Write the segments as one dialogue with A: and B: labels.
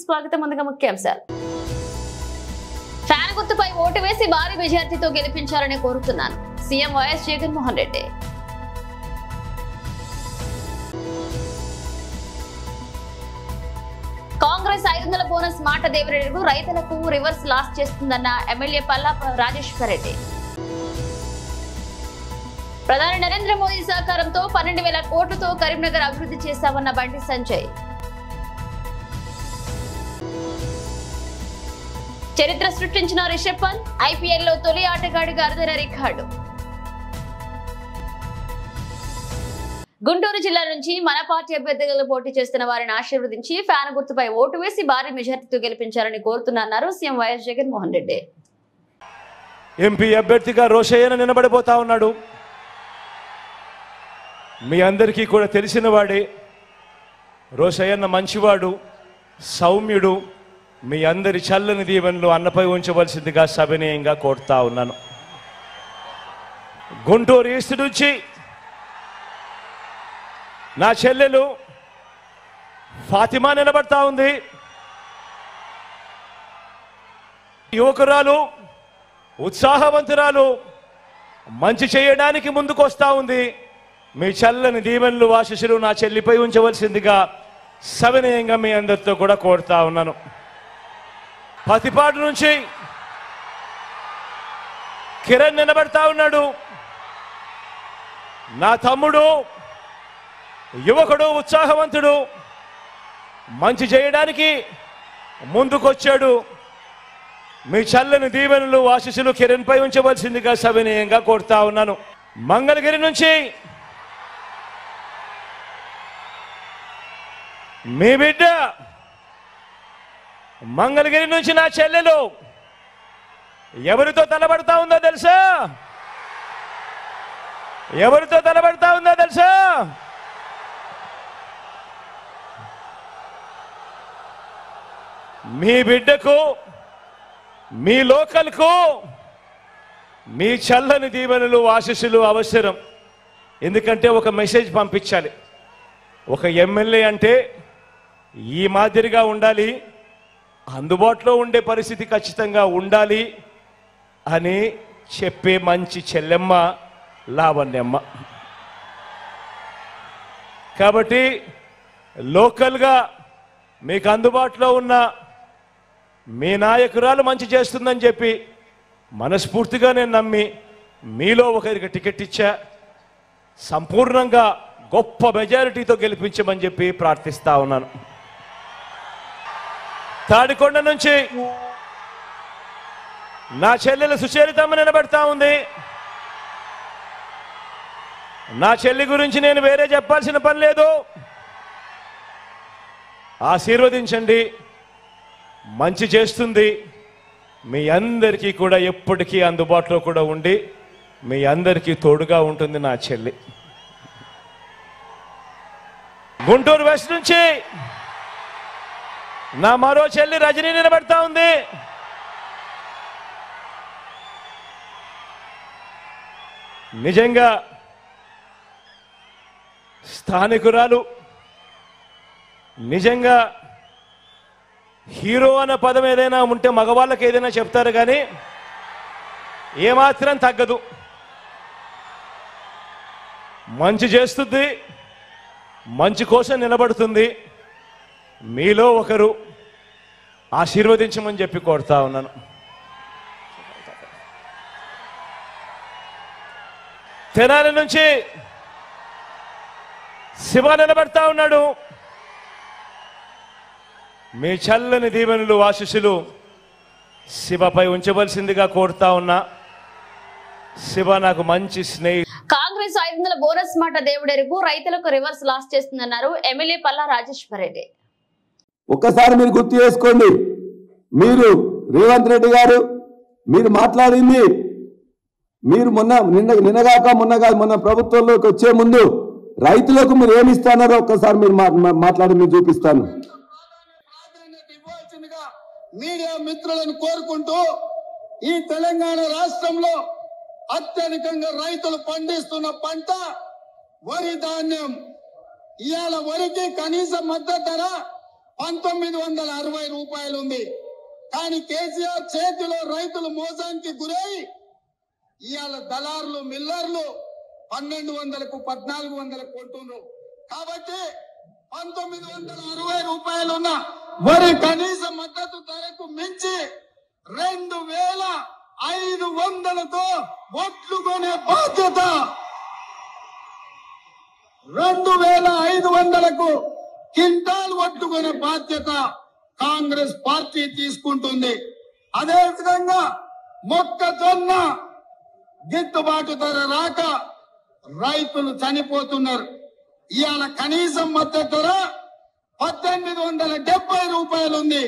A: స్వాగతం. ముందుగా ముఖ్యాంశాలు. ఫ్యాన్ గుర్తుపై ఓటు వేసి భారీ మెజార్టీతో గెలిపించాలని కోరుతున్నాను. CM YS Jaganmohan Reddy. Congress 500 bonus మాట దేవిరెడ్డికు రైతులకు రివర్స్ లాస్ చేస్తుందన్న ఎమ్మెల్యే పల్లా రాజేశ్వర్ రెడ్డి. ప్రధాని నరేంద్ర మోదీ సహకారంతో 12,000 కోట్లతో కరీంనగర్ అభివృద్ధి చేశామన్న బండి సంజయ్. చరిత్ర సృష్టించిన రిషబ్ పంత్ ఐపీఎల్ లో తొలి ఆటగాడిగా అరుదైన రికార్డు. గుంటూరు జిల్లా నుంచి మన పార్టీ అభ్యర్థులు పోటీ చేస్తున్న వారిని ఆశీర్వదించి ఫ్యాన్ గుర్తుపై ఓటు వేసి భారీ మెజార్టీతో గెలిపించాలని కోరుతున్నారు CM YS Jaganmohan Reddy.
B: MP అభ్యర్థిగా రోషయ్యను నిలబడిపోతా ఉన్నాడు. మీ అందరికీ కూడా తెలిసిన వాడే. రోషయ్యన్న మంచివాడు, సౌమ్యుడు. మీ అందరి చల్లని దీవెనలు అన్నపై ఉంచవలసిందిగా సవినయంగా కోరుతా ఉన్నాను. గుంటూరు ఈస్ట్ నుంచి నా చెల్లెలు ఫాతిమా నిలబడతా ఉంది. యువకురాలు, ఉత్సాహవంతురాలు, మంచి చేయడానికి ముందుకొస్తా ఉంది. మీ చల్లని దీవెనలు ఆశీస్సులు నా చెల్లిపై ఉంచవలసిందిగా సవినయంగా మీ అందరితో కూడా కోరుతా ఉన్నాను. పతిపాడు నుంచి కిరణ్ నిలబడతా ఉన్నాడు. నా తమ్ముడు, యువకుడు, ఉత్సాహవంతుడు, మంచి చేయడానికి ముందుకొచ్చాడు. మీ చల్లని దీవెనలు ఆశీస్సులు కిరణ్ పై ఉంచవలసిందిగా సవినయంగా కోరుతా ఉన్నాను. మంగళగిరి నుంచి మీ బిడ్డ, మంగళగిరి నుంచి నా చెల్లెలు ఎవరితో తలబడతా ఉందో తెలుసా? ఎవరితో తలబడతా ఉందో తెలుసా? మీ బిడ్డకు, మీ లోకల్కు మీ చల్లని దీవెనలు ఆశీస్సులు అవసరం. ఎందుకంటే ఒక మెసేజ్ పంపించాలి. ఒక ఎమ్మెల్యే అంటే ఈ మాదిరిగా ఉండాలి, అందుబాటులో ఉండే పరిస్థితి ఖచ్చితంగా ఉండాలి అని చెప్పే మంచి చెల్లెమ్మ లావణ్యమ్మ. కాబట్టి లోకల్గా మీకు అందుబాటులో ఉన్న మీ నాయకురాలు మంచి చేస్తుందని చెప్పి మనస్ఫూర్తిగా నేను నమ్మి మీలో ఒకరికి టికెట్ ఇచ్చా. సంపూర్ణంగా గొప్ప మెజారిటీతో గెలిపించమని చెప్పి ప్రార్థిస్తా ఉన్నాను. తాడికొండ నుంచి నా చెల్లెలు సుచరితమ్మ నిలబడతా ఉంది. నా చెల్లి గురించి నేను వేరే చెప్పాల్సిన పని లేదు. ఆశీర్వదించండి, మంచి చేస్తుంది. మీ అందరికీ కూడా ఎప్పటికీ అందుబాటులో కూడా ఉండి మీ అందరికీ తోడుగా ఉంటుంది నా చెల్లి. గుంటూరు వెస్ట్ నుంచి నా మరో చెల్లి రజనీ నిలబడతా ఉంది. నిజంగా స్థానికురాలు, నిజంగా హీరో అన్న పదం ఏదైనా ఉంటే మగవాళ్ళకి ఏదైనా చెప్తారు కానీ ఏమాత్రం తగ్గదు. మంచి చేస్తుంది, మంచి కోసం నిలబడుతుంది. మీలో ఒకరు ఆశీర్వదించమని చెప్పి కోరుతా ఉన్నాను. తెనాలి నుంచి శివ నిలబడతా ఉన్నాడు. మీ చల్లని దీవెనలు ఆశీస్సులు శివపై ఉంచవలసిందిగా కోరుతా ఉన్నా. శివ నాకు మంచి స్నేహితుడు.
A: కాంగ్రెస్ 500 బోనస్ మాట దేవుడెరుగు రైతులకు రివర్స్ లాస్ చేస్తుందన్నారు ఎమ్మెల్యే పల్లా రాజేశ్వర్ రెడ్డి.
C: ఒక్కసారి మీరు గుర్తు చేసుకోండి. మీరు రేవంత్ రెడ్డి గారు మీరు మాట్లాడింది, మీరు మొన్న ప్రభుత్వంలోకి వచ్చే ముందు రైతులకు మీరు ఏమి ఇస్తారో ఒక్కసారి మీరు మాట్లాడి మీరు చూపిస్తాను.
D: మీడియా మిత్రులను కోరుకుంటూ ఈ తెలంగాణ రాష్ట్రంలో అత్యధికంగా రైతులు పండిస్తున్న పంట వరి ధాన్యం. ఇవాళ వరికి కనీస మద్దతు ధర 1960 రూపాయలు ఉంది. కానీ కేసీఆర్ చేతిలో రైతులు మోసానికి గురై ఇవాళ దళారులు మిల్లర్లు 1200కు 1400కు కొంటున్నారు. కాబట్టి 1960 రూపాయలున్న వరి కనీస మద్దతు ధరకు మించి 2500తో ఒట్లు కొనే బాధ్యత 2500కు క్వింటాల్ ఒట్లు కొనే బాధ్యత కాంగ్రెస్ పార్టీ తీసుకుంటుంది. అదే విధంగా మొక్కజొన్న గిట్టుబాటు ధర రాక రైతులు చనిపోతున్నారు. ఇవాళ కనీసం మద్దతు ధర 1870 రూపాయలు ఉంది.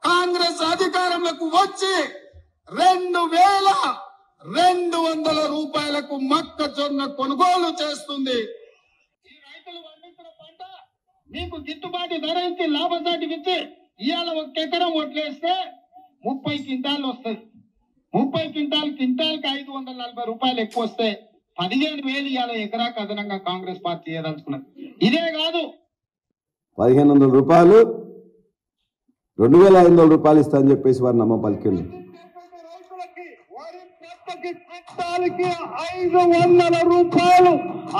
D: కాంగ్రెస్ అధికారంలోకి వచ్చి 2200 రూపాయలకు మొక్కజొన్న కొనుగోలు చేస్తుంది. ఈ రైతులు పండించిన పంట మీకు గిట్టుబాటు ధర ఇచ్చి లాభసాటి ఇచ్చి ఇవాళ 1 ఎకరం వడ్లేస్తే 30 క్వింటాలు వస్తుంది. 30 క్వింటాల్కి 540 రూపాయలు ఎక్కువ వస్తే 15,000 ఇవాళ ఎకరాకు అదనంగా కాంగ్రెస్ పార్టీ ఏదలుచుకున్నది. ఇదే కాదు
C: 1500 రూపాయలు 2500 రూపాయలు ఇస్తా అని చెప్పేసి వారు నమ్మ పలికింది.
D: రైతులకి వారి పంటకి క్వింటాల్కి 500 రూపాయలు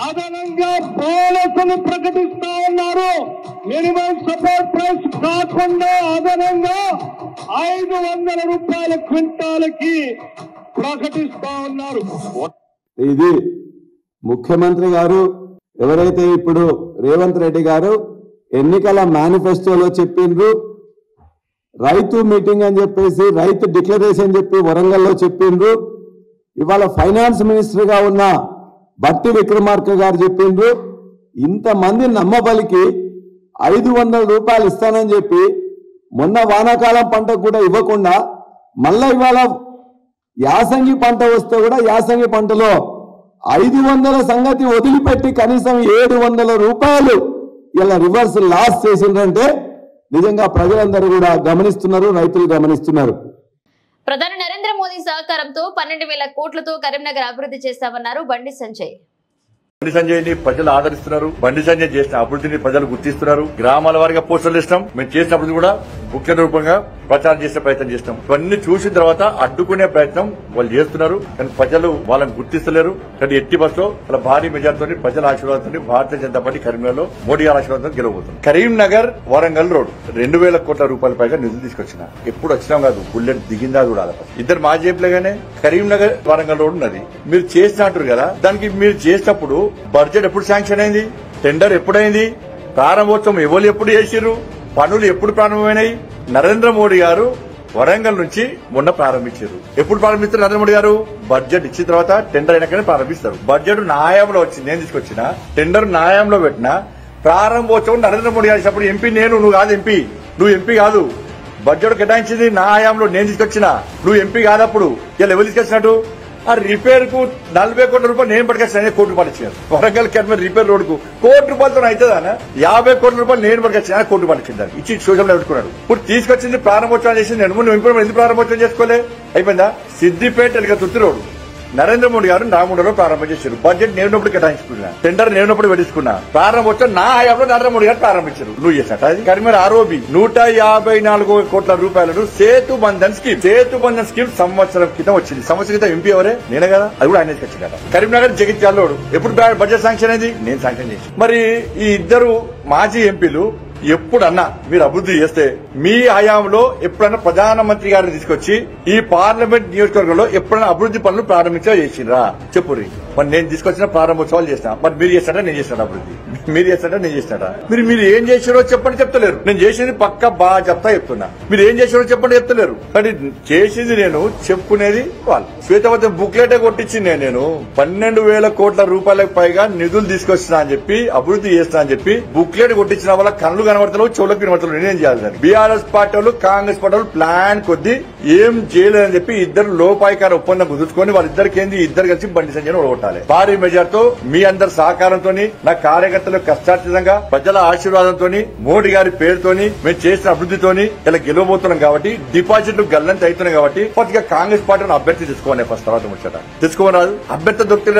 D: అదనంగా బోనస్ను ప్రకటిస్తా ఉన్నారు. మినిమం సపోర్ట్ ప్రైస్ కాకుండా అదనంగా 500 రూపాయల క్వింటాల్కి ప్రకటిస్తా ఉన్నారు.
C: ఇది ముఖ్యమంత్రి గారు ఎవరైతే ఇప్పుడు రేవంత్ రెడ్డి గారు ఎన్నికల మేనిఫెస్టోలో చెప్పిండ్రు, రైతు మీటింగ్ అని చెప్పేసి రైతు డిక్లరేషన్ చెప్పి వరంగల్లో చెప్పిండ్రు. ఇవాళ ఫైనాన్స్ మినిస్టర్ గా ఉన్న బట్టి విక్రమార్క గారు చెప్పిండ్రు. ఇంతమంది నమ్మబలికి 500 రూపాయలు ఇస్తానని చెప్పి మొన్న వానాకాలం పంటకు కూడా ఇవ్వకుండా మళ్ళా ఇవాళ యాసంగి పంట వస్తే కూడా యాసంగి పంటలో 500 సంగతి వదిలిపెట్టి కనీసం 700 రూపాయలు ఇలా రివర్స్ లాస్ చేసిందంటే నిజంగా ప్రజలందరూ కూడా గమనిస్తున్నారు, రైతులు గమనిస్తున్నారు.
A: ప్రధాని నరేంద్ర మోదీ సహకారంతో 12,000 కోట్లతో కరీంనగర్ అభివృద్ధి చేశామన్నారు బండి సంజయ్.
E: బండి సంజయ్ ని ప్రజలు ఆదరిస్తున్నారు. బండి సంజయ్ చేసిన అభివృద్ధిని ప్రజలు గుర్తిస్తున్నారు. గ్రామాల వారిగా పోస్టర్లు ఇస్తాం. మేము చేసిన అభివృద్ధి కూడా ముఖ్య రూపంగా ప్రచారం చేసే ప్రయత్నం చేస్తాం. ఇవన్నీ చూసిన తర్వాత అడ్డుకునే ప్రయత్నం వాళ్ళు చేస్తున్నారు. కానీ ప్రజలు వాళ్ళని గుర్తిస్తలేరు. కానీ ఎట్టి బస్సులో వాళ్ళ భారీ మెజార్టీతో ప్రజల ఆశీర్వాదంతో భారతీయ జనతా పార్టీ కరీంనగర్లో మోడీ గారి ఆశీర్వాదంతో గెలవబోతుంది. కరీంనగర్ వరంగల్ రోడ్ 2,000 కోట్ల రూపాయల పైగా నిధులు తీసుకొచ్చిన. ఎప్పుడు వచ్చినాం కాదు, బుల్లెట్ దిగిందా చూడాలి. ఇద్దరు మా జేబులేగానే కరీంనగర్ వరంగల్ రోడ్ ఉన్నది. మీరు చేసినట్టు కదా, దానికి మీరు చేసినప్పుడు బడ్జెట్ ఎప్పుడు శాంక్షన్ అయింది, టెండర్ ఎప్పుడైంది, ప్రారంభోత్సవం ఎవరు ఎప్పుడు చేసిర్రు, పనులు ఎప్పుడు ప్రారంభమైనాయి. నరేంద్ర మోడీ గారు వరంగల్ నుంచి మొన్న ప్రారంభించారు. ఎప్పుడు ప్రారంభిస్తారు నరేంద్ర మోడీ గారు? బడ్జెట్ ఇచ్చిన తర్వాత టెండర్ అయినాకనే ప్రారంభిస్తారు. బడ్జెట్ న్యాయంలో వచ్చింది, నేను తీసుకొచ్చిన. టెండర్ న్యాయంలో పెట్టిన. ప్రారంభోత్సవం నరేంద్ర మోడీ గారు చేసినప్పుడు ఎంపీ నేను, నువ్వు కాదు ఎంపీ, నువ్వు ఎంపీ కాదు. బడ్జెట్ కేటాయించింది నా హయాంలో, నేను తీసుకొచ్చిన. నువ్వు ఎంపీ కాదప్పుడు. ఇలా ఎవరు తీసుకొచ్చినట్టు? ఆ రిపేర్ కు 40 కోట్ల రూపాయలు నేను పట్టుకొచ్చిన. 1 కోటి రూపాయలు ఇచ్చారు. వరంగల్ కరీంనగర్ రిపేర్ రోడ్ కు 1 కోటి రూపాయలతో అవుతుందా? 50 కోట్ల రూపాయలు నేను పట్టుకొచ్చిన. 1 కోటి రూపాయలు ఇచ్చింది. ఇచ్చి సోషల్ పెట్టుకున్నాడు. ఇప్పుడు తీసుకొచ్చింది ప్రారంభోత్సవం చేసింది. నేను ముందు ఎందుకు ప్రారంభోత్సవం చేసుకోలే? అయిపోయిందా? సిద్దిపేట తుత్తి రోడ్ నరేంద్ర మోడీ గారు నామూడలో ప్రారంభం చేశారు. బడ్జెట్ నేనప్పుడు కేటాయించుకున్నా, టెండర్ నేనప్పుడు పెట్టించుకున్నా. ప్రారంభోత్సవం నా హయాంలో నరేంద్ర మోడీ గారు ప్రారంభించారు. నువ్వు చేసినట్టు అది కరీంనగర్ ఆర్ఓబి 154 కోట్ల రూపాయలను సేతు బంధన్ స్కీమ్ సంవత్సరం క్రితం వచ్చింది. సంవత్సరం క్రితం ఎంపీ ఎవరే? నేనే కదా. అది కూడా ఆయన వచ్చిందట. కరీంనగర్ జగిత్యాలలోడు ఎప్పుడు బడ్జెట్ శాంక్షన్ అయింది? నేను శాంక్షన్ చేసి. మరి ఈ ఇద్దరు మాజీ ఎంపీలు ఎప్పుడన్నా మీరు అభివృద్ధి చేస్తే మీ హయాంలో ఎప్పుడన్నా ప్రధానమంత్రి గారిని తీసుకొచ్చి ఈ పార్లమెంట్ నియోజకవర్గంలో ఎప్పుడైనా అభివృద్ధి పనులు ప్రారంభించా చేసిండ్రా? చెప్పుర్రి. మరి నేను తీసుకొచ్చిన ప్రారంభోత్సవాలు చేసిన. మరి మీరు చేస్తాడా? నేను చేస్తాను అభివృద్ధి. మీరు చేస్తాడా? నేను చేస్తాడా? మీరు ఏం చేసారో చెప్పండి చెప్తలేరు. నేను చేసేది పక్క బాగా చెప్తున్నా. మీరు ఏం చేసారో చెప్పండి చెప్తలేరు. కానీ చేసింది నేను, చెప్పుకునేది వాళ్ళు. శ్వేతపత్రం బుక్లెటే కొట్టించింది నేను. 12,000 కోట్ల రూపాయలకు పైగా నిధులు తీసుకొచ్చినా అని చెప్పి, అభివృద్ధి చేస్తా అని చెప్పి బుక్లెట్ కొట్టించిన వల్ల కళ్ళు కనబడతలేవు, చెవులకు వినబడతలేవు. నేనేం చేయాలి? బీఆర్ఎస్ పార్టీ వాళ్ళు, కాంగ్రెస్ పార్టీ వాళ్ళు ప్లాన్ కొద్ది ఏం చేయలేదని చెప్పి ఇద్దరు లోపాయికార ఒప్పందం కుదుర్చుకొని వాళ్ళిద్దరికి ఏంది ఇద్దరు కలిసి బండి సంజయ్ ఓడగొట్టాలి. భారీ మెజార్టీతో మీ అందరి సహకారంతో, నా కార్యకర్తల కష్టార్జితంగా, ప్రజల ఆశీర్వాదంతో, మోడీ గారి పేరుతోని మేము చేసిన అభివృద్ధితోని ఇలా గెలవబోతున్నాం కాబట్టి డిపాజిట్లు గల్లంత అవుతున్నాయి కాబట్టి కొద్దిగా కాంగ్రెస్ పార్టీని అభ్యర్థి తెచ్చుకోవాలి. ఫస్ట్ తర్వాత ముచ్చట తెచ్చుకోరాదు. అభ్యర్థి దొరికితే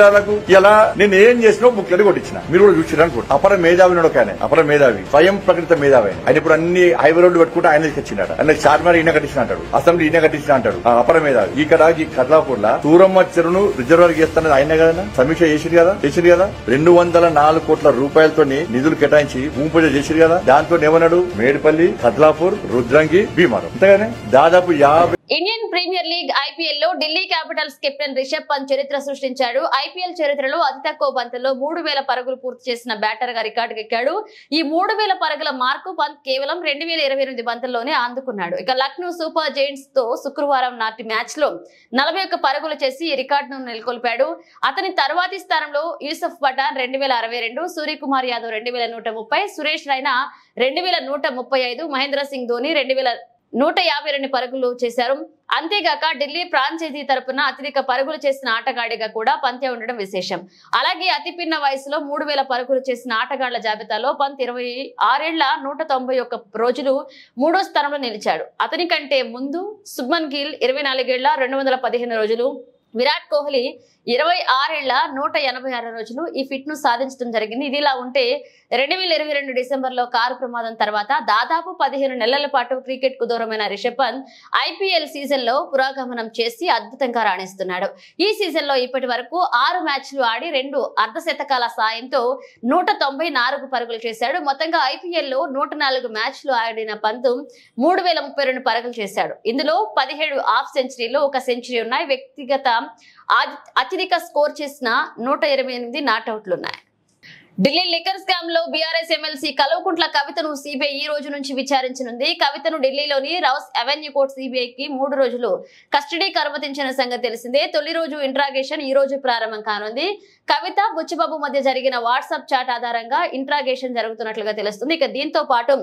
E: ఇలా నేను ఏం చేసినా ముఖ్యంగా కొట్టించిన మీరు కూడా చూసిరా అనుకో. అపర మేధావి అపర మేధావి, స్వయం ప్రకృత మేధావి. ఆయన ఇప్పుడు అన్ని హైవే రోడ్లు పెట్టుకుంటే ఆయన తెచ్చినాడు. ఆయన చార్మినార్ ఈయన కట్టించిన అంటాడు, అసెంబ్లీ ఈయన కట్టించిన అంటాడు. అపర మేధావి. ఇక్కడ ఈ కర్లాపూర్ లా సూరమ్మ చెరువును రిజర్వర్ చేస్తానని ఆయన కదా సమీక్ష చేసిరు కదా 204 కోట్ల రూపాయలతో నిధులు కేటాయించి భూమి పూజ చేసిరు కదా. దాంతో ఏమన్నాడు, మేడిపల్లి, కర్లాపూర్, రుద్రంగి, భీమారం. అంతేగానే దాదాపు 50.
A: ఇండియన్ ప్రీమియర్ లీగ్ ఐపీఎల్ లో ఢిల్లీ క్యాపిటల్స్ కెప్టెన్ రిషబ్ పంత్ చరిత్ర సృష్టించాడు. ఐపీఎల్ చరిత్రలో అతి తక్కువ బంతుల్లో 3000 పరుగులు పూర్తి చేసిన బ్యాటర్ గా రికార్డుకెక్కాడు. ఈ 3000 పరుగుల మార్కు పంత్ కేవలం 2028 బంతుల్లోనే అందుకున్నాడు. ఇక లక్నో సూపర్ జైంట్స్ తో శుక్రవారం నాటి మ్యాచ్ లో 41 పరుగులు చేసి ఈ రికార్డును నెలకొల్పాడు. అతని తర్వాతి స్థానంలో యూసఫ్ పఠాన్ 2062, సూర్యకుమార్ యాదవ్ 2130, సురేష్ రైనా 2135, మహేంద్ర సింగ్ ధోని 2152 పరుగులు చేశారు. అంతేగాక ఢిల్లీ ఫ్రాంచైజీ తరపున అత్యధిక పరుగులు చేసిన ఆటగాడిగా కూడా పంతే ఉండడం విశేషం. అలాగే అతి పిన్న వయసులో 3000 పరుగులు చేసిన ఆటగాళ్ల జాబితాలో పంత్ 26 ఏళ్ల 191 రోజులు 3వ స్థానంలో నిలిచాడు. అతని కంటే ముందు శుభ్మన్ గిల్ 24 ఏళ్ల 215 రోజులు, విరాట్ కోహ్లీ 26 ఏళ్ల 186 రోజులు ఈ ఫిట్ ను సాధించడం జరిగింది. ఇదిలా ఉంటే 2022 డిసెంబర్ లో కారు ప్రమాదం తర్వాత దాదాపు 15 నెలల పాటు క్రికెట్ కు దూరమైన రిషబ్ పంత్ ఐపీఎల్ సీజన్ లో పురోగమనం చేసి అద్భుతంగా రాణిస్తున్నాడు. ఈ సీజన్ లో ఇప్పటి వరకు 6 మ్యాచ్లు ఆడి 2 అర్ధశతకాల సాయంతో 194 పరుగులు చేశాడు. మొత్తంగా ఐపీఎల్ లో 104 మ్యాచ్లు ఆడిన పంత్ 3032 పరుగులు చేశాడు. ఇందులో 17 హాఫ్ సెంచరీలు, 1 సెంచరీ ఉన్నాయి. వ్యక్తిగత అత్యధిక స్కోర్ చేసిన 128 నాట్అవుట్లున్నాయి. ఢిల్లీ లిక్కర్ స్కామ్ లో బీఆర్ఎస్ ఎమ్మెల్సీ కల్వకుంట్ల కవితను సిబిఐ ఈ రోజు నుంచి విచారించనుంది. కవితను ఢిల్లీలోని రౌస్ అవెన్యూ కోర్టు సిబిఐకి 3 రోజులు కస్టడీకి అనుమతించిన సంగతి తెలిసిందే. తొలి రోజు ఇంట్రాగేషన్ ఈ రోజు ప్రారంభం కానుంది. కవిత, బుచ్చిబాబు మధ్య జరిగిన వాట్సాప్ చాట్ ఆధారంగా ఇంట్రాగేషన్ జరుగుతున్నట్లుగా తెలుస్తుంది. ఇక దీంతో పాటు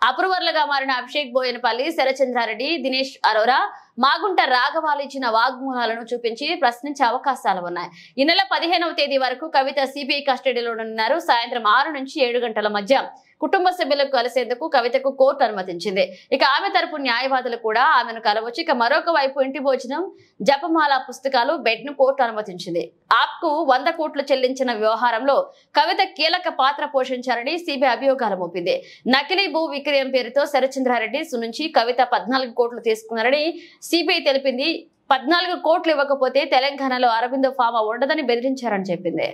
A: అప్రూవర్లుగా మారిన అభిషేక్ బోయనపల్లి, శరచంద్రారెడ్డి, దినేష్ అరోరా, మాగుంట రాఘవాలు ఇచ్చిన వాగ్మూలాలను చూపించి ప్రశ్నించే అవకాశాలు ఉన్నాయి. ఈ నెల 15వ తేదీ వరకు కవిత సిబిఐ కస్టడీలో ఉన్నారు. సాయంత్రం 6 నుంచి 7 గంటల మధ్య కుటుంబ సభ్యులకు కలిసేందుకు కవితకు కోర్టు అనుమతించింది. ఇక ఆమె తరపు న్యాయవాదులు కూడా ఆమెను కలవచ్చు. ఇక మరొక వైపు ఇంటి భోజనం, జపమాల, పుస్తకాలు, బెడ్ ను కోర్టు అనుమతించింది. ఆప్ కు 100 కోట్లు చెల్లించిన వ్యవహారంలో కవిత కీలక పాత్ర పోషించారని సిబిఐ అభియోగాలు మోపింది. నకిలీ భూ విక్రయం పేరుతో శరచంద్రారెడ్డి నుంచి కవిత 14 కోట్లు తీసుకున్నారని సిబిఐ తెలిపింది. 14 కోట్లు ఇవ్వకపోతే తెలంగాణలో అరవిందో ఫామా ఉండదని బెదిరించారని చెప్పింది.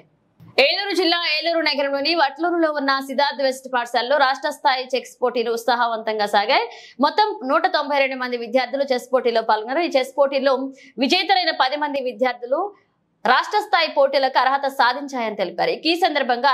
A: ఏలూరు జిల్లా ఏలూరు నగరంలోని వట్లూరులో ఉన్న సిద్ధార్థ్ వెస్ట్ పాఠశాలలో రాష్ట్ర స్థాయి చెస్ పోటీలు ఉత్సాహవంతంగా సాగాయి. మొత్తం 192 మంది విద్యార్థులు చెస్ పోటీలో పాల్గొన్నారు. ఈ చెస్ పోటీలో విజేతలైన 10 మంది విద్యార్థులు రాష్ట్ర స్థాయి పోటీలకు అర్హత సాధించాయని తెలిపారు. ఈ సందర్భంగా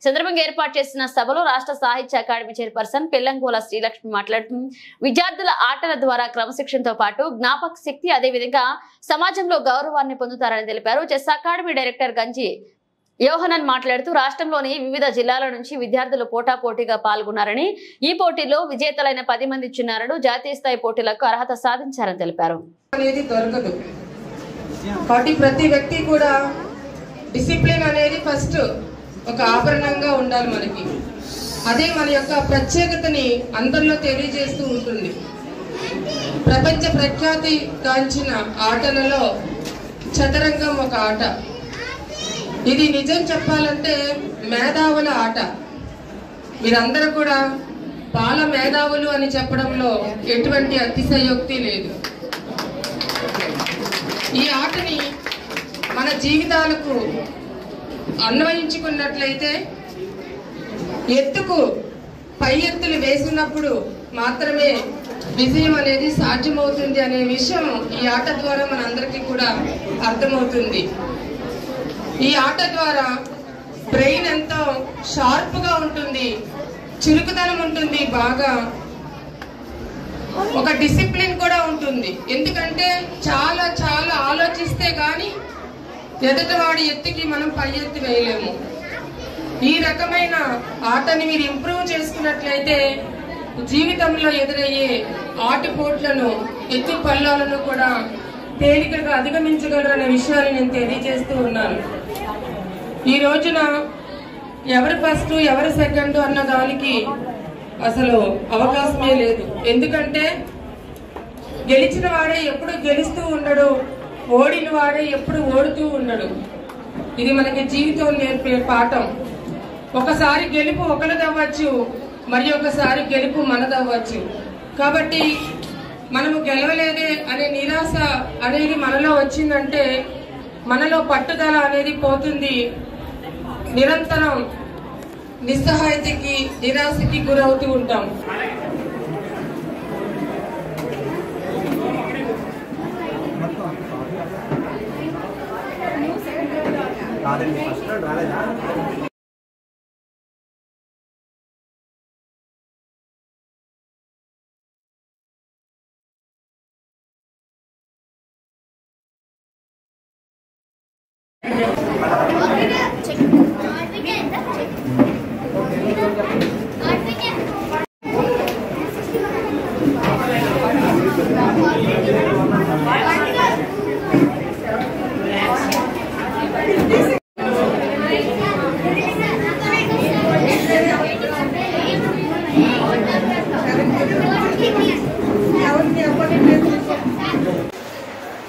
A: సందర్భంగా ఏర్పాటు చేసిన సభలో రాష్ట్ర సాహిత్య అకాడమీ చైర్పర్సన్ పెల్లంగోల శ్రీలక్ష్మి మాట్లాడుతూ విద్యార్థుల ఆటల ద్వారా క్రమశిక్షణతో పాటు జ్ఞాపక శక్తి, అదేవిధంగా సమాజంలో గౌరవాన్ని పొందుతారని తెలిపారు. చెస్ అకాడమీ డైరెక్టర్ గంజి యోహనన్ మాట్లాడుతూ రాష్ట్రంలోని వివిధ జిల్లాల నుంచి విద్యార్థులు పోటాపోటీగా పాల్గొన్నారని, ఈ పోటీలో విజేతలైన 10 మంది చిన్నారులు జాతీయ స్థాయి పోటీలకు అర్హత సాధించారని తెలిపారు.
F: కాబట్టి ప్రతి వ్యక్తి కూడా డిసిప్లిన్ అనేది ఫస్ట్ ఒక ఆభరణంగా ఉండాలి మనకి. అదే మన యొక్క ప్రత్యేకతని అందరిలో తెలియజేస్తూ ఉంటుంది. ప్రపంచ ప్రఖ్యాతి గాంచిన ఆటలలో చదరంగం ఒక ఆట. ఇది నిజం చెప్పాలంటే మేధావుల ఆట. మీరందరూ కూడా బాల మేధావులు అని చెప్పడంలో ఎటువంటి అతిశయోక్తి లేదు. ఈ ఆటని మన జీవితాలకు అన్వయించుకున్నట్లయితే ఎత్తుకు పై ఎత్తులు వేసినప్పుడు మాత్రమే విజయం అనేది సాధ్యమవుతుంది అనే విషయం ఈ ఆట ద్వారా మనందరికీ కూడా అర్థమవుతుంది. ఈ ఆట ద్వారా బ్రెయిన్ ఎంతో షార్ప్గా ఉంటుంది, చురుకుదనం ఉంటుంది, బాగా ఒక డిసిప్లిన్ కూడా ఉంటుంది. ఎందుకంటే చాలా చాలా ఆలోచిస్తే గాని ఎదుటివాడి ఎత్తుకి మనం పై ఎత్తు వేయలేము. ఈ రకమైన ఆటని మీరు ఇంప్రూవ్ చేసుకున్నట్లయితే జీవితంలో ఎదురయ్యే ఆటుపోట్లను ఎత్తు పల్లాలను కూడా తేలికగా అధిగమించగలరనే విషయాన్ని నేను తెలియజేస్తూ ఉన్నాను. ఈ రోజున ఎవరు ఫస్ట్ ఎవరు సెకండ్ అన్న దానికి అసలు అవకాశమే లేదు. ఎందుకంటే గెలిచిన వాడే ఎప్పుడు గెలుస్తూ ఉండడు, ఓడిన వాడే ఎప్పుడు ఓడుతూ ఉండడు. ఇది మనకి జీవితం నేర్పే పాఠం. ఒకసారి గెలుపు ఒకరిదవ్వచ్చు, మరి ఒకసారి గెలుపు మనదవ్వచ్చు. కాబట్టి మనము గెలవలేదే అనే నిరాశ అనేది మనలో వచ్చిందంటే మనలో పట్టుదల అనేది పోతుంది. నిరంతరం నిస్సహాయతకి నిరాశకి గురవుతూ ఉంటాం.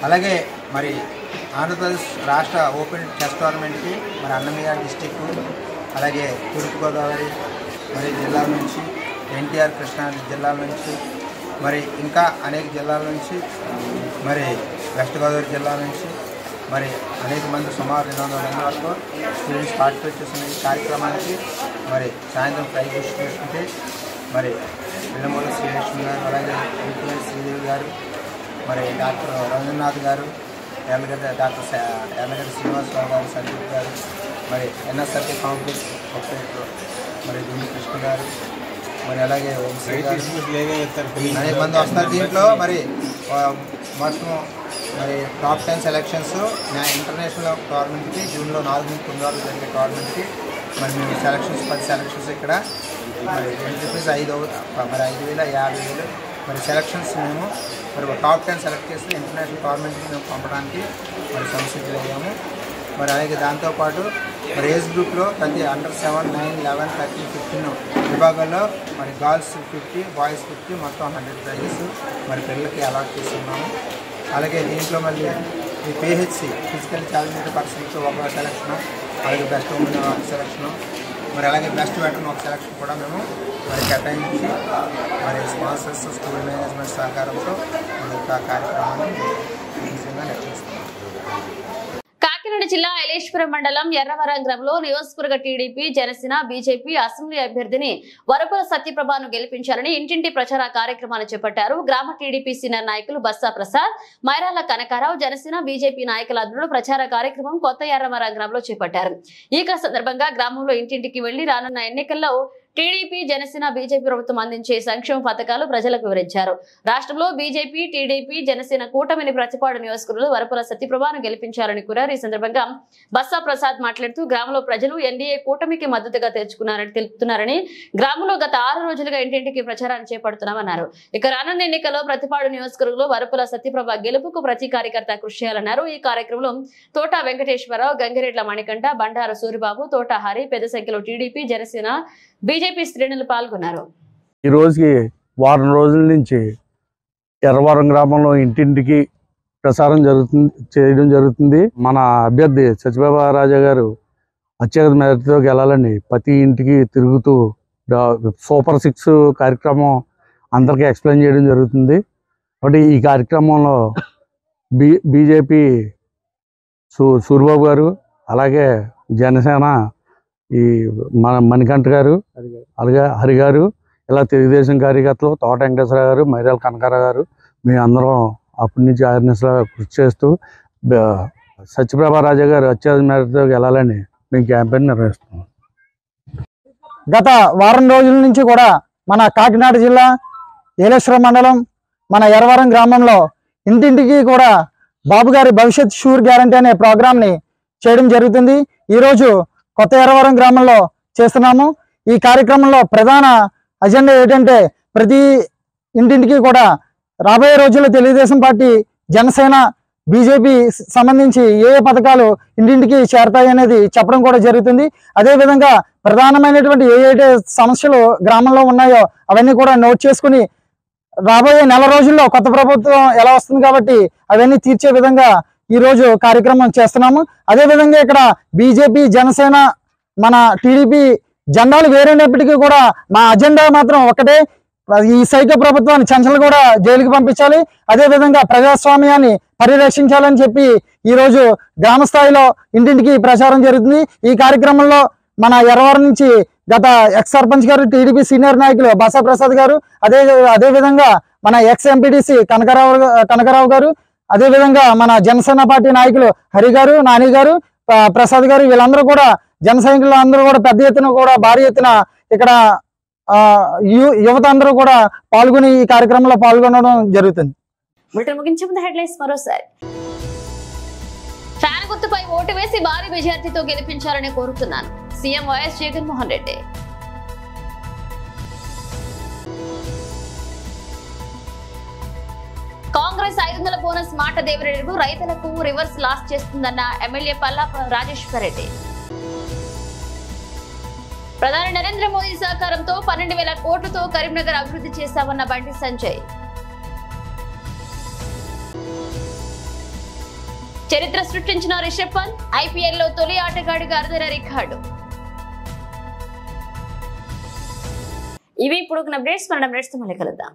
G: అలాగే మరి ఆంధ్రప్రదేశ్ రాష్ట్ర ఓపెన్ చెస్ టోర్నమెంట్కి మరి అన్నమయ్య డిస్టిక్, అలాగే తూర్పుగోదావరి మరి జిల్లాల నుంచి, ఎన్టీఆర్ కృష్ణా జిల్లాల నుంచి, మరి ఇంకా అనేక జిల్లాల నుంచి, మరి వెస్ట్ గోదావరి జిల్లా నుంచి మరి అనేక మంది సుమారు 200 మంది వరకు స్టూడెంట్స్ పార్టిసిపేట్ చేస్తున్న ఈ కార్యక్రమానికి మరి సాయంత్రం ప్రైజ్ డిస్ట్రిబ్యూషన్కి మరి విల్లమూల శ్రీలక్ష్మి గారు, అలాగే శ్రీదేవి గారు, మరి డాక్టర్ రవీంద్రనాథ్ గారు, డాక్టర్ ఎర్లగడ్డ శ్రీనివాసరావు గారు, సందీప్ గారు, మరి ఎన్ఎస్ఆర్టీ కాంప్లెక్స్ ఆపరేటర్ మరి దుండి కృష్ణ గారు, మరి అలాగే అనేక మంది వస్తారు. దీంట్లో మరి మొత్తం మరి టాప్ 10 సెలక్షన్స్ ఇంటర్నేషనల్ టోర్నమెంట్కి జూన్లో 4 నుంచి 9 వరకు జరిగే టోర్నమెంట్కి మరి మేము సెలక్షన్స్ 10 సెలక్షన్స్ ఇక్కడ మరి ఎంట్రీ ఫీజు 5,000 మరి 5,000 50,000 మరి సెలక్షన్స్ మేము మరి టాప్ 10 సెలెక్ట్ చేసి ఇంటర్నేషనల్ టోర్నమెంట్కి మేము పంపడానికి మరి సంసిద్ధులయ్యాము. మరి అలాగే దాంతోపాటు మరి ఏజ్ గ్రూప్లో ప్రతి అండర్ 7, 9, 11, 13, 15 విభాగాల్లో మరి గర్ల్స్ 50, బాయ్స్ 50 మొత్తం 100 ప్రైజెస్ మరి పిల్లలకి అలాట్ చేస్తున్నాము. అలాగే దీంట్లో మళ్ళీ ఈ పిహెచ్సి ఫిజికల్ ఛాలెంజ్డ్ పర్సన్కి ఒక సెలక్షను, అలాగే బెస్ట్ ఉమెన్ ఒక సెలక్షను, మరి అలాగే బెస్ట్ వెటరన్ ఒక సెలక్షన్ కూడా మేము మరి కేటాయించి మరి స్పాన్సర్స్, స్కూల్ మేనేజ్మెంట్ సహకారంతో ఈ యొక్క కార్యక్రమాన్ని విజయంగా నిర్వహిస్తున్నాం.
A: కాకినాడ జిల్లా ఎలేశ్వరం మండలం ఎర్రవరం గ్రామంలో నియోజకవర్గ టీడీపీ, జనసేన, బీజేపీ అసెంబ్లీ అభ్యర్థిని వరపుల సత్యప్రభను గెలిపించాలని ఇంటింటి ప్రచార కార్యక్రమాన్ని చేపట్టారు. గ్రామ టీడీపీ సీనియర్ నాయకులు బస్సా ప్రసాద్, మైరాల కనకారావు, జనసేన, బీజేపీ నాయకుల ఆధ్వర్యంలో ప్రచార కార్యక్రమం కొత్త ఎర్రవరం గ్రామంలో చేపట్టారు. ఈ సందర్భంగా గ్రామంలో ఇంటింటికి వెళ్లి రానున్న ఎన్నికల్లో టీడీపీ, జనసేన, బీజేపీ ప్రభుత్వం అందించే సంక్షేమ పథకాలు ప్రజలకు వివరించారు. రాష్ట్రంలో బీజేపీ, టీడీపీ, జనసేన కూటమిని ప్రతిపాడు నియోజకవర్గంలో వరపుల సత్యప్రభను గెలిపించాలని కోరారు. ఈ సందర్భంగా బస్సా ప్రసాద్ మాట్లాడుతూ గ్రామంలో ప్రజలు ఎన్డీఏ కూటమికి మద్దతుగా తెలుసుకున్నారని తెలుపుతున్నారని, గ్రామంలో గత 6 రోజులుగా ఇంటింటికి ప్రచారాన్ని చేపడుతున్నామన్నారు. ఇక రానున్న ఎన్నికల్లో ప్రతిపాడు నియోజకవర్గంలో వరపుల సత్యప్రభ గెలుపుకు ప్రతి కార్యకర్త కృషి చేయాలన్నారు. ఈ కార్యక్రమంలో తోట వెంకటేశ్వరరావు, గంగిరెడ్ల మణికంఠ, బండారు సూరిబాబు, తోట హరి, పెద్ద సంఖ్యలో టీడీపీ, జనసేన, బీజేపీ శ్రేణులు పాల్గొన్నారు.
H: ఈ రోజుకి వారం రోజుల నుంచి ఎర్రవరం గ్రామంలో ఇంటింటికి ప్రసారం చేయడం జరుగుతుంది. మన అభ్యర్థి సత్యబాబా రాజా గారు అత్యధిక మెజార్టీతో గెలాలని ప్రతి ఇంటికి తిరుగుతూ సూపర్ 6 కార్యక్రమం అందరికీ ఎక్స్ప్లెయిన్ చేయడం జరుగుతుంది. కాబట్టి ఈ కార్యక్రమంలో బీజేపీ సూరిబాబు గారు, అలాగే జనసేన ఈ మన మణికంఠ గారు, అలాగే హరి గారు, ఇలా తెలుగుదేశం కార్యకర్తలు తోట వెంకటేశ్వర గారు, మైరాల కనకారావు గారు, మేము అందరం అప్పటి నుంచి అవేర్నెస్లో కృషి చేస్తూ సత్యప్రభా రాజా గారు అత్యధిక మేరతో గెలాలని మేము క్యాంపెయిన్ నిర్వహిస్తున్నాం.
I: గత వారం రోజుల నుంచి కూడా మన కాకినాడ జిల్లా ఏలేశ్వరం మండలం మన ఎర్రవరం గ్రామంలో ఇంటింటికి కూడా బాబు గారి భవిష్యత్ షూర్ గ్యారంటీ అనే ప్రోగ్రామ్ని చేయడం జరుగుతుంది. ఈరోజు కొత్త ఎర్రవరం గ్రామంలో చేస్తున్నాము. ఈ కార్యక్రమంలో ప్రధాన అజెండా ఏంటంటే ప్రతి ఇంటింటికి కూడా రాబోయే రోజుల్లో తెలుగుదేశం పార్టీ, జనసేన, బీజేపీ సంబంధించి ఏ పథకాలు ఇంటింటికి చేరతాయి అనేది చెప్పడం కూడా జరుగుతుంది. అదేవిధంగా ప్రధానమైనటువంటి ఏ సమస్యలు గ్రామంలో ఉన్నాయో అవన్నీ కూడా నోట్ చేసుకుని రాబోయే నెల రోజుల్లో కొత్త ప్రభుత్వం ఎలా వస్తుంది కాబట్టి అవన్నీ తీర్చే విధంగా ఈరోజు కార్యక్రమం చేస్తున్నాము. అదేవిధంగా ఇక్కడ బీజేపీ, జనసేన, మన టీడీపీ జెండాలు వేరైనప్పటికీ కూడా మా అజెండా మాత్రం ఒకటే, ఈ సైకో ప్రభుత్వాన్ని చంచలు కూడా జైలుకి పంపించాలి, అదేవిధంగా ప్రజాస్వామ్యాన్ని పరిరక్షించాలని చెప్పి ఈరోజు గ్రామ స్థాయిలో ఇంటింటికి ప్రచారం జరుగుతుంది. ఈ కార్యక్రమంలో మన ఎర్రవరం నుంచి గత ఎక్స్ సర్పంచ్ గారు, టీడీపీ సీనియర్ నాయకులు బసా ప్రసాద్ గారు, అదేవిధంగా మన ఎక్స్ ఎంపీటీసీ కనకరావు గారు, అదేవిధంగా మన జనసేన పార్టీ నాయకులు హరి గారు, నాని గారు, ప్రసాద్ గారు, వీళ్ళందరూ కూడా జన సైనికులు అందరూ కూడా పెద్ద ఎత్తున కూడా భారీ ఎత్తున ఇక్కడ యువత అందరూ కూడా పాల్గొని ఈ కార్యక్రమంలో పాల్గొనడం జరుగుతుంది.
A: ముగించే ముందు హెడ్లైన్స్ మరోసారి. ఫ్యాన్ గుర్తుపై ఓటు వేసి భారీ మెజార్టీతో గెలిపించాలని కోరుతున్నాను, CM YS Jaganmohan Reddy. Congress 500 bonus మాట దేవిరెడ్డికు రైతులకు రివర్స్ లాస్ చేస్తుందన్న ఎమ్మెల్యే పల్లా రాజేశ్వర్ రెడ్డి. ప్రధాని నరేంద్ర మోదీ సహకారంతో 12,000 కోట్లతో కరీంనగర్ అభివృద్ధి చేశామన్న బండి సంజయ్. చరిత్ర సృష్టించిన రిషబ్ పంత్ ఐపీఎల్లో తొలి ఆటగాడిగా అరుదైన రికార్డు. ఇవి ఇప్పుడు అప్డేట్స్. మనం నెక్స్ట్ మళ్ళీ కలుద్దాం.